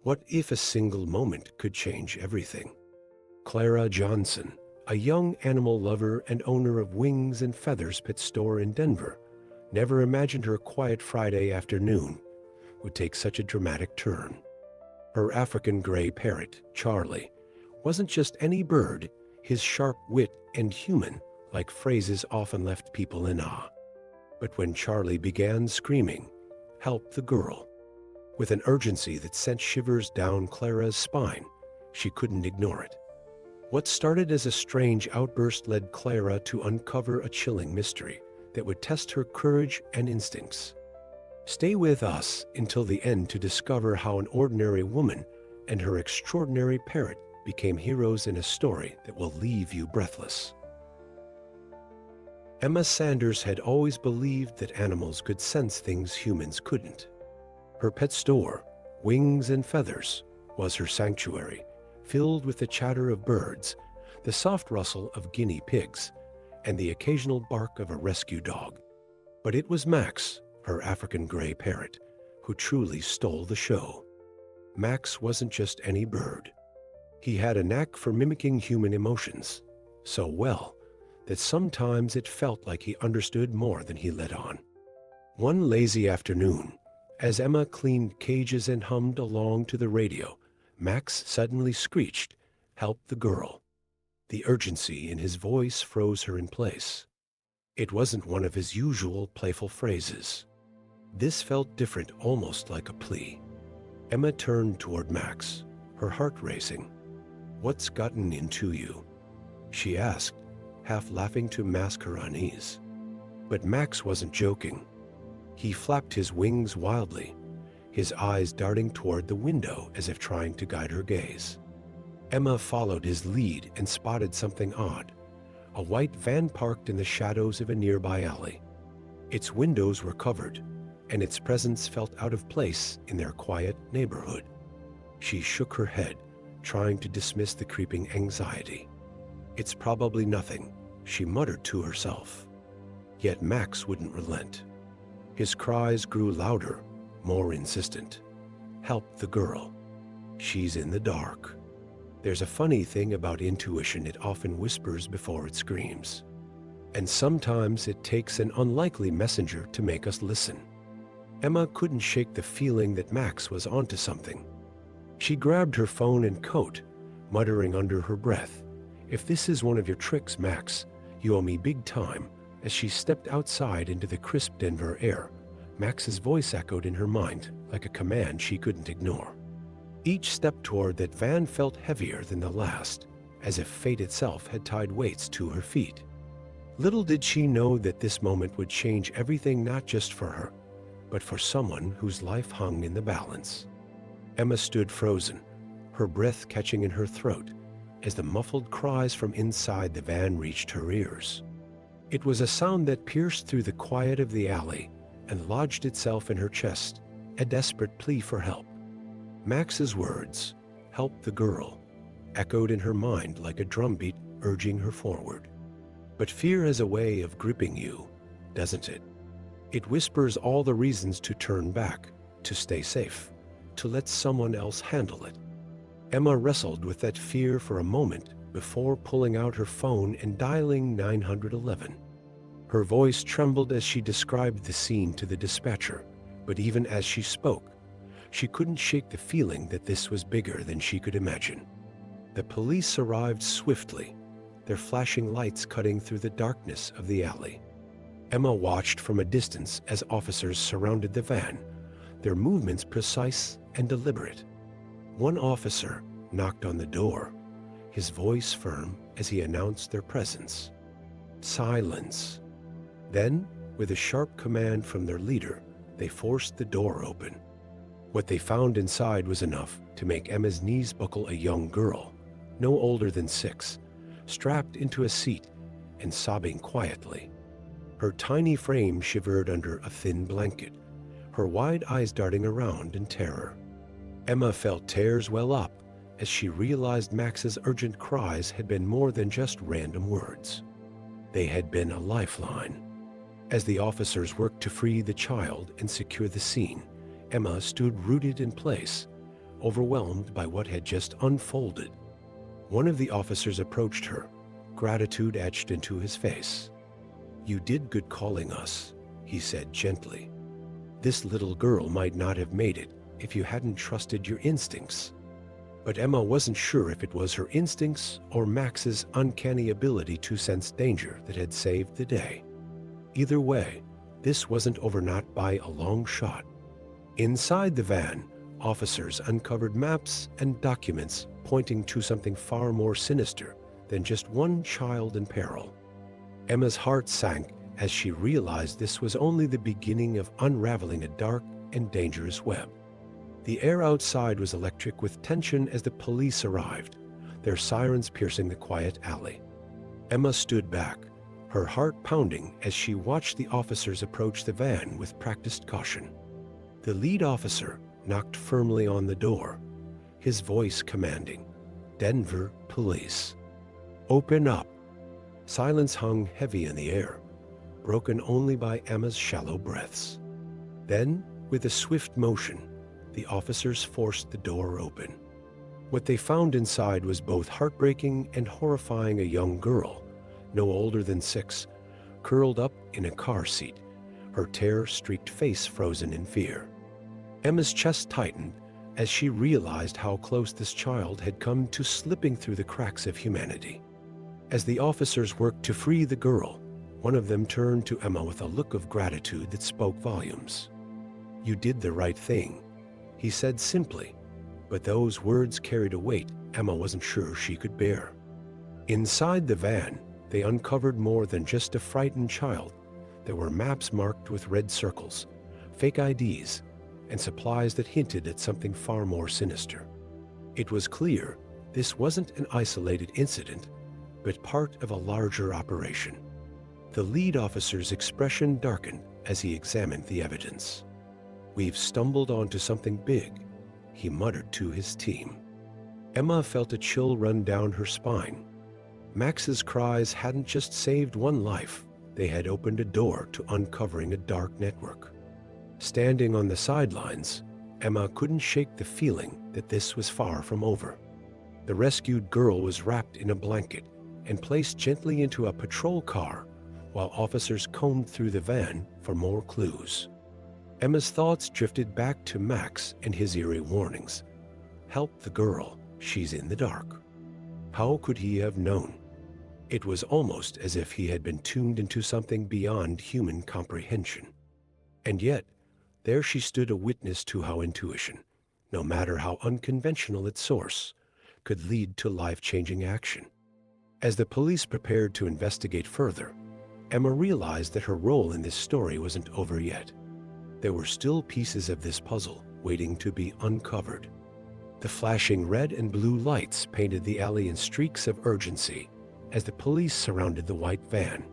What if a single moment could change everything? Clara Johnson, a young animal lover and owner of Wings and Feathers pet store in Denver, never imagined her quiet Friday afternoon would take such a dramatic turn. Her African gray parrot, Charlie, wasn't just any bird. His sharp wit and human-like phrases often left people in awe. But when Charlie began screaming, "Help the girl," with an urgency that sent shivers down Clara's spine, she couldn't ignore it. What started as a strange outburst led Clara to uncover a chilling mystery that would test her courage and instincts. Stay with us until the end to discover how an ordinary woman and her extraordinary parrot became heroes in a story that will leave you breathless. Emma Sanders had always believed that animals could sense things humans couldn't. Her pet store, Wings and Feathers, was her sanctuary, filled with the chatter of birds, the soft rustle of guinea pigs, and the occasional bark of a rescue dog. But it was Max, her African gray parrot, who truly stole the show. Max wasn't just any bird. He had a knack for mimicking human emotions so well that sometimes it felt like he understood more than he let on. One lazy afternoon, as Emma cleaned cages and hummed along to the radio, Max suddenly screeched, "Help the girl." The urgency in his voice froze her in place. It wasn't one of his usual playful phrases. This felt different, almost like a plea. Emma turned toward Max, her heart racing. "What's gotten into you?" she asked, half laughing to mask her unease. But Max wasn't joking. He flapped his wings wildly, his eyes darting toward the window as if trying to guide her gaze. Emma followed his lead and spotted something odd, a white van parked in the shadows of a nearby alley. Its windows were covered, and its presence felt out of place in their quiet neighborhood. She shook her head, trying to dismiss the creeping anxiety. "It's probably nothing," she muttered to herself. Yet Max wouldn't relent. His cries grew louder, more insistent. "Help the girl. She's in the dark." There's a funny thing about intuition: it often whispers before it screams. And sometimes it takes an unlikely messenger to make us listen. Emma couldn't shake the feeling that Max was onto something. She grabbed her phone and coat, muttering under her breath, "If this is one of your tricks, Max, you owe me big time." As she stepped outside into the crisp Denver air, Max's voice echoed in her mind like a command she couldn't ignore. Each step toward that van felt heavier than the last, as if fate itself had tied weights to her feet. Little did she know that this moment would change everything, not just for her, but for someone whose life hung in the balance. Emma stood frozen, her breath catching in her throat as the muffled cries from inside the van reached her ears. It was a sound that pierced through the quiet of the alley and lodged itself in her chest, a desperate plea for help. Max's words, "Help the girl," echoed in her mind like a drumbeat urging her forward. But fear has a way of gripping you, doesn't it? It whispers all the reasons to turn back, to stay safe, to let someone else handle it. Emma wrestled with that fear for a moment before pulling out her phone and dialing 911. Her voice trembled as she described the scene to the dispatcher, but even as she spoke, she couldn't shake the feeling that this was bigger than she could imagine. The police arrived swiftly, their flashing lights cutting through the darkness of the alley. Emma watched from a distance as officers surrounded the van, their movements precise and deliberate. One officer knocked on the door, his voice firm as he announced their presence. Silence. Then, with a sharp command from their leader, they forced the door open. What they found inside was enough to make Emma's knees buckle. A young girl, no older than 6, strapped into a seat and sobbing quietly. Her tiny frame shivered under a thin blanket, her wide eyes darting around in terror. Emma felt tears well up as she realized Max's urgent cries had been more than just random words. They had been a lifeline. As the officers worked to free the child and secure the scene, Emma stood rooted in place, overwhelmed by what had just unfolded. One of the officers approached her, gratitude etched into his face. "You did good calling us," he said gently. "This little girl might not have made it if you hadn't trusted your instincts." But Emma wasn't sure if it was her instincts or Max's uncanny ability to sense danger that had saved the day. Either way, this wasn't over not by a long shot. Inside the van, officers uncovered maps and documents pointing to something far more sinister than just one child in peril. Emma's heart sank as she realized this was only the beginning of unraveling a dark and dangerous web. The air outside was electric with tension as the police arrived, their sirens piercing the quiet alley. Emma stood back, her heart pounding as she watched the officers approach the van with practiced caution. The lead officer knocked firmly on the door, his voice commanding, "Denver Police. Open up." Silence hung heavy in the air, broken only by Emma's shallow breaths. Then, with a swift motion, the officers forced the door open. What they found inside was both heartbreaking and horrifying. A young girl, no older than 6, curled up in a car seat, her tear-streaked face frozen in fear. Emma's chest tightened as she realized how close this child had come to slipping through the cracks of humanity. As the officers worked to free the girl, one of them turned to Emma with a look of gratitude that spoke volumes. "You did the right thing," he said simply, but those words carried a weight Emma wasn't sure she could bear. Inside the van, they uncovered more than just a frightened child. There were maps marked with red circles, fake IDs, and supplies that hinted at something far more sinister. It was clear this wasn't an isolated incident, but part of a larger operation. The lead officer's expression darkened as he examined the evidence. "We've stumbled onto something big," he muttered to his team. Emma felt a chill run down her spine. Max's cries hadn't just saved one life, they had opened a door to uncovering a dark network. Standing on the sidelines, Emma couldn't shake the feeling that this was far from over. The rescued girl was wrapped in a blanket and placed gently into a patrol car while officers combed through the van for more clues. Emma's thoughts drifted back to Max and his eerie warnings. "Help the girl, she's in the dark." How could he have known? It was almost as if he had been tuned into something beyond human comprehension. And yet, there she stood, a witness to how intuition, no matter how unconventional its source, could lead to life-changing action. As the police prepared to investigate further, Emma realized that her role in this story wasn't over yet. There were still pieces of this puzzle waiting to be uncovered. The flashing red and blue lights painted the alley in streaks of urgency as the police surrounded the white van.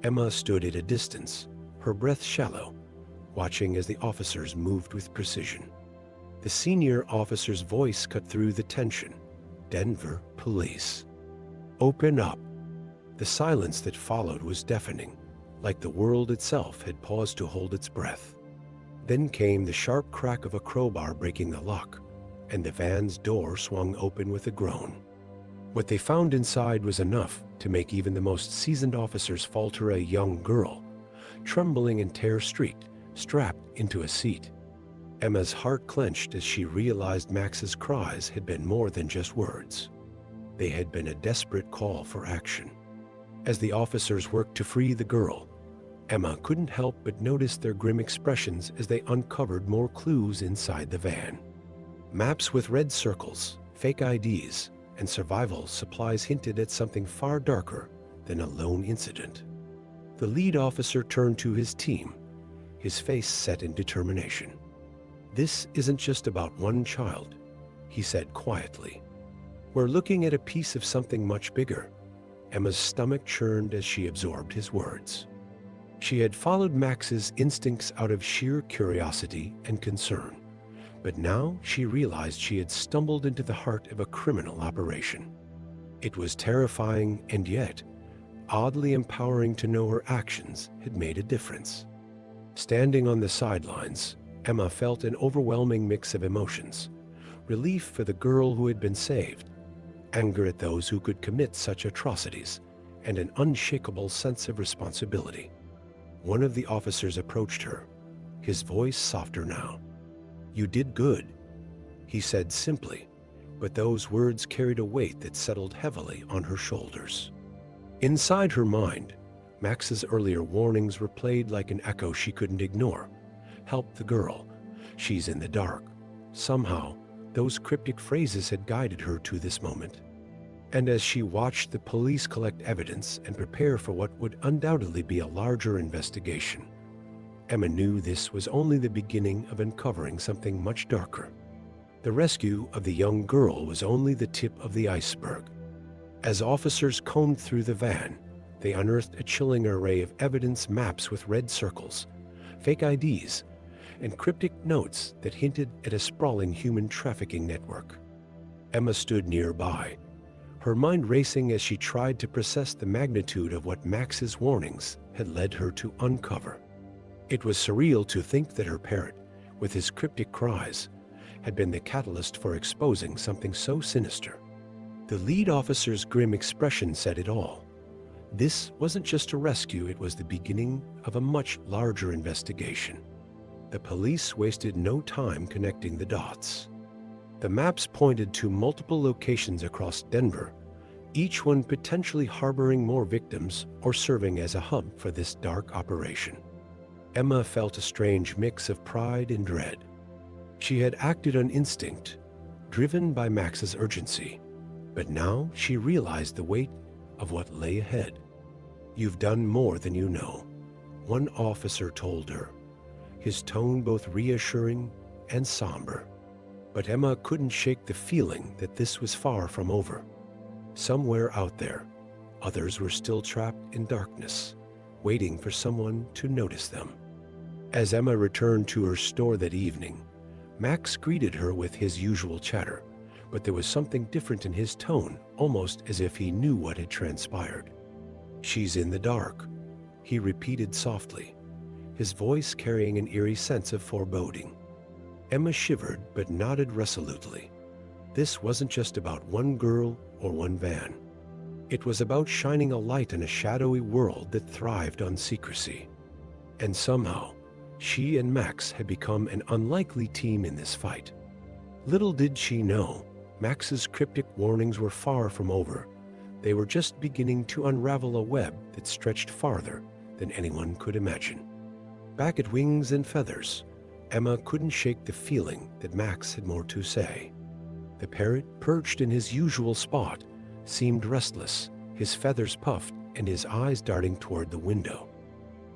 Emma stood at a distance, her breath shallow, watching as the officers moved with precision. The senior officer's voice cut through the tension. "Denver Police. Open up." The silence that followed was deafening, like the world itself had paused to hold its breath. Then came the sharp crack of a crowbar breaking the lock, and the van's door swung open with a groan. What they found inside was enough to make even the most seasoned officers falter. A young girl, trembling and tear-streaked, strapped into a seat. Emma's heart clenched as she realized Max's cries had been more than just words. They had been a desperate call for action. As the officers worked to free the girl, Emma couldn't help but notice their grim expressions as they uncovered more clues inside the van. Maps with red circles, fake IDs, and survival supplies hinted at something far darker than a lone incident. The lead officer turned to his team, his face set in determination. "This isn't just about one child," he said quietly. "We're looking at a piece of something much bigger." Emma's stomach churned as she absorbed his words. She had followed Max's instincts out of sheer curiosity and concern, but now she realized she had stumbled into the heart of a criminal operation. It was terrifying and yet oddly empowering to know her actions had made a difference. Standing on the sidelines, Emma felt an overwhelming mix of emotions. relief for the girl who had been saved, anger at those who could commit such atrocities, and an unshakable sense of responsibility. One of the officers approached her, his voice softer now. "You did good," he said simply, but those words carried a weight that settled heavily on her shoulders. Inside her mind, Max's earlier warnings replayed like an echo she couldn't ignore. "Help the girl. She's in the dark." Somehow, those cryptic phrases had guided her to this moment. And as she watched the police collect evidence and prepare for what would undoubtedly be a larger investigation, Emma knew this was only the beginning of uncovering something much darker. The rescue of the young girl was only the tip of the iceberg. As officers combed through the van, they unearthed a chilling array of evidence: maps with red circles, fake IDs, and cryptic notes that hinted at a sprawling human trafficking network. Emma stood nearby, her mind racing as she tried to process the magnitude of what Max's warnings had led her to uncover. It was surreal to think that her parrot, with his cryptic cries, had been the catalyst for exposing something so sinister. The lead officer's grim expression said it all. This wasn't just a rescue, it was the beginning of a much larger investigation. The police wasted no time connecting the dots. The maps pointed to multiple locations across Denver, each one potentially harboring more victims or serving as a hub for this dark operation. Emma felt a strange mix of pride and dread. She had acted on instinct, driven by Max's urgency, but now she realized the weight of what lay ahead. "You've done more than you know," one officer told her, his tone both reassuring and somber. But Emma couldn't shake the feeling that this was far from over. Somewhere out there, others were still trapped in darkness, waiting for someone to notice them. As Emma returned to her store that evening, Max greeted her with his usual chatter, but there was something different in his tone, almost as if he knew what had transpired. "She's in the dark," he repeated softly, his voice carrying an eerie sense of foreboding. Emma shivered but nodded resolutely. This wasn't just about one girl or one van. It was about shining a light on a shadowy world that thrived on secrecy. And somehow, she and Max had become an unlikely team in this fight. Little did she know, Max's cryptic warnings were far from over. They were just beginning to unravel a web that stretched farther than anyone could imagine. Back at Wings and Feathers, Emma couldn't shake the feeling that Max had more to say. The parrot, perched in his usual spot, seemed restless, his feathers puffed and his eyes darting toward the window.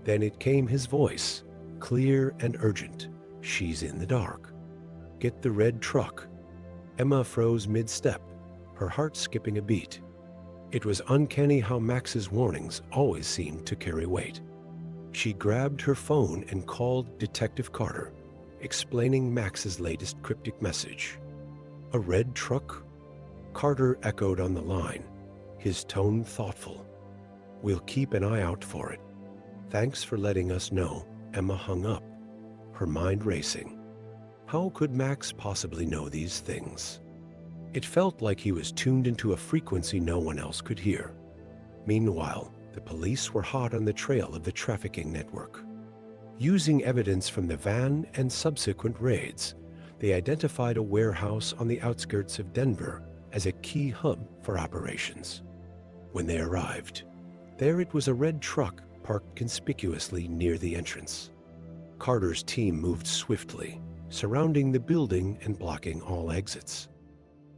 Then it came, his voice, clear and urgent. "She's in the dark. Get the red truck." Emma froze mid-step, her heart skipping a beat. It was uncanny how Max's warnings always seemed to carry weight. She grabbed her phone and called Detective Carter, explaining Max's latest cryptic message. "A red truck?" Carter echoed on the line, his tone thoughtful. "We'll keep an eye out for it. Thanks for letting us know." Emma hung up, her mind racing. How could Max possibly know these things? It felt like he was tuned into a frequency no one else could hear. Meanwhile, the police were hot on the trail of the trafficking network. Using evidence from the van and subsequent raids, they identified a warehouse on the outskirts of Denver as a key hub for operations. When they arrived, there it was, a red truck parked conspicuously near the entrance. Carter's team moved swiftly, surrounding the building and blocking all exits.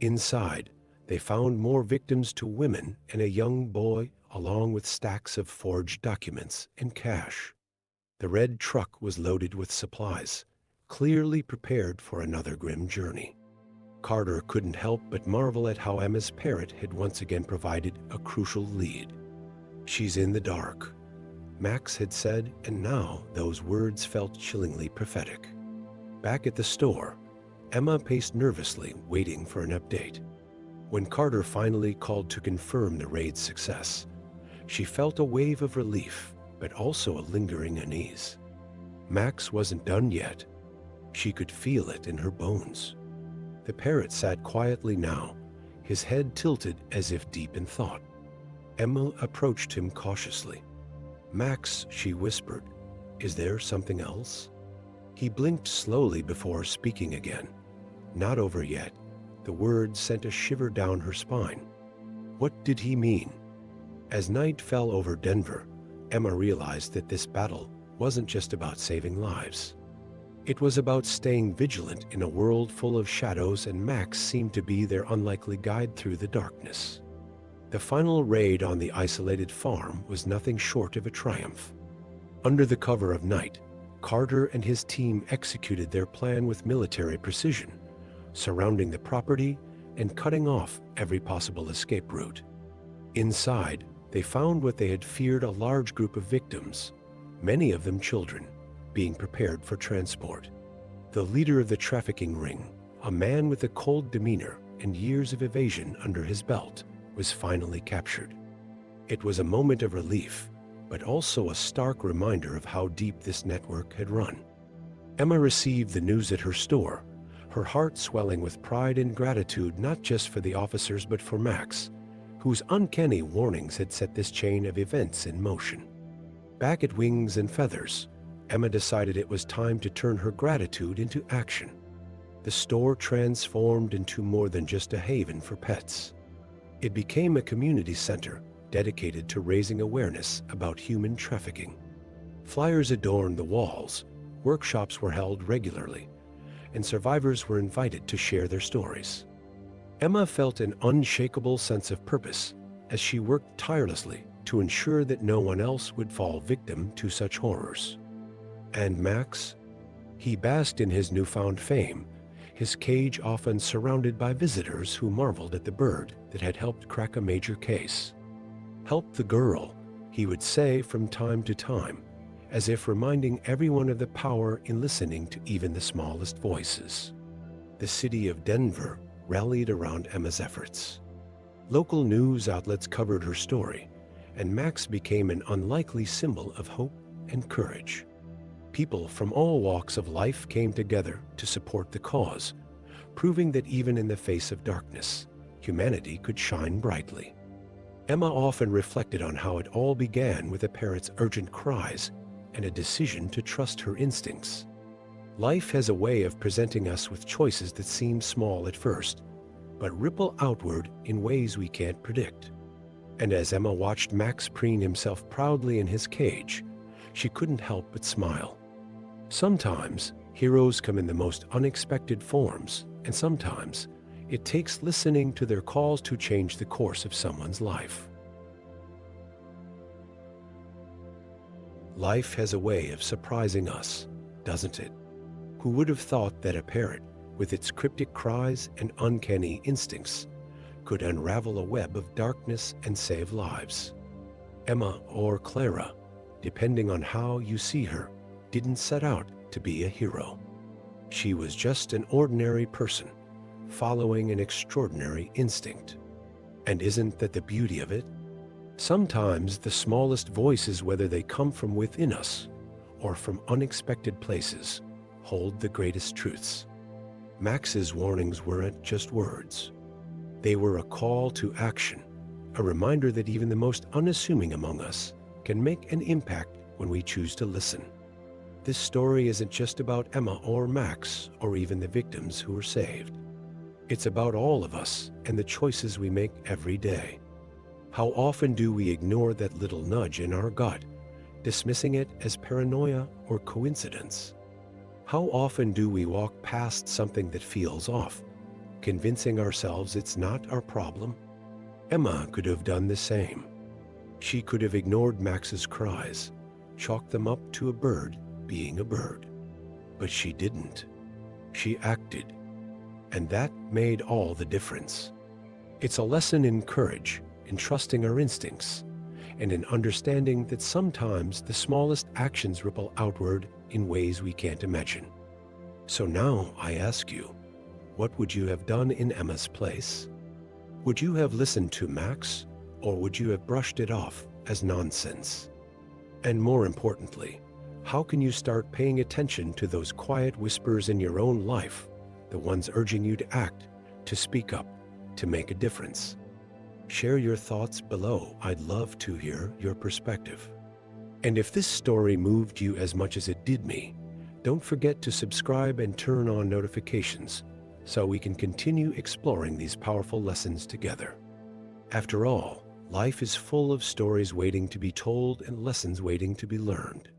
Inside, they found more victims: two women and a young boy, along with stacks of forged documents and cash. The red truck was loaded with supplies, clearly prepared for another grim journey. Carter couldn't help but marvel at how Emma's parrot had once again provided a crucial lead. "She's in the dark," Max had said, and now those words felt chillingly prophetic. Back at the store, Emma paced nervously, waiting for an update. When Carter finally called to confirm the raid's success, she felt a wave of relief, but also a lingering unease. Max wasn't done yet. She could feel it in her bones. The parrot sat quietly now, his head tilted as if deep in thought. Emma approached him cautiously. "Max," she whispered, "is there something else?" He blinked slowly before speaking again. "Not over yet." The words sent a shiver down her spine. What did he mean? As night fell over Denver, Emma realized that this battle wasn't just about saving lives. It was about staying vigilant in a world full of shadows, and Max seemed to be their unlikely guide through the darkness. The final raid on the isolated farm was nothing short of a triumph. Under the cover of night, Carter and his team executed their plan with military precision, surrounding the property and cutting off every possible escape route. Inside, they found what they had feared: a large group of victims, many of them children, being prepared for transport. The leader of the trafficking ring, a man with a cold demeanor and years of evasion under his belt, was finally captured. It was a moment of relief, but also a stark reminder of how deep this network had run. Emma received the news at her store, her heart swelling with pride and gratitude, not just for the officers but for Max, whose uncanny warnings had set this chain of events in motion. Back at Wings and Feathers, Emma decided it was time to turn her gratitude into action. The store transformed into more than just a haven for pets. It became a community center dedicated to raising awareness about human trafficking. Flyers adorned the walls, workshops were held regularly, and survivors were invited to share their stories. Emma felt an unshakable sense of purpose as she worked tirelessly to ensure that no one else would fall victim to such horrors. And Max? He basked in his newfound fame, his cage often surrounded by visitors who marveled at the bird that had helped crack a major case. "Help the girl," he would say from time to time, as if reminding everyone of the power in listening to even the smallest voices. The city of Denver rallied around Emma's efforts. Local news outlets covered her story, and Max became an unlikely symbol of hope and courage. People from all walks of life came together to support the cause, proving that even in the face of darkness, humanity could shine brightly. Emma often reflected on how it all began with a parrot's urgent cries and a decision to trust her instincts. Life has a way of presenting us with choices that seem small at first, but ripple outward in ways we can't predict. And as Emma watched Max preen himself proudly in his cage, she couldn't help but smile. Sometimes heroes come in the most unexpected forms, and sometimes it takes listening to their calls to change the course of someone's life. Life has a way of surprising us, doesn't it? Who would have thought that a parrot, with its cryptic cries and uncanny instincts, could unravel a web of darkness and save lives? Emma, or Clara, depending on how you see her, didn't set out to be a hero. She was just an ordinary person, following an extraordinary instinct. And isn't that the beauty of it? Sometimes the smallest voices, whether they come from within us or from unexpected places, hold the greatest truths. Max's warnings weren't just words. They were a call to action, a reminder that even the most unassuming among us can make an impact when we choose to listen. This story isn't just about Emma or Max or even the victims who were saved. It's about all of us and the choices we make every day. How often do we ignore that little nudge in our gut, dismissing it as paranoia or coincidence? How often do we walk past something that feels off, convincing ourselves it's not our problem? Emma could have done the same. She could have ignored Max's cries, chalked them up to a bird being a bird. But she didn't. She acted. And that made all the difference. It's a lesson in courage, in trusting our instincts, and in understanding that sometimes the smallest actions ripple outward in ways we can't imagine. So now I ask you, what would you have done in Emma's place? Would you have listened to Max, or would you have brushed it off as nonsense? And more importantly, how can you start paying attention to those quiet whispers in your own life the ones urging you to act, to speak up, to make a difference. Share your thoughts below. I'd love to hear your perspective. And if this story moved you as much as it did me, don't forget to subscribe and turn on notifications so we can continue exploring these powerful lessons together. After all, life is full of stories waiting to be told and lessons waiting to be learned.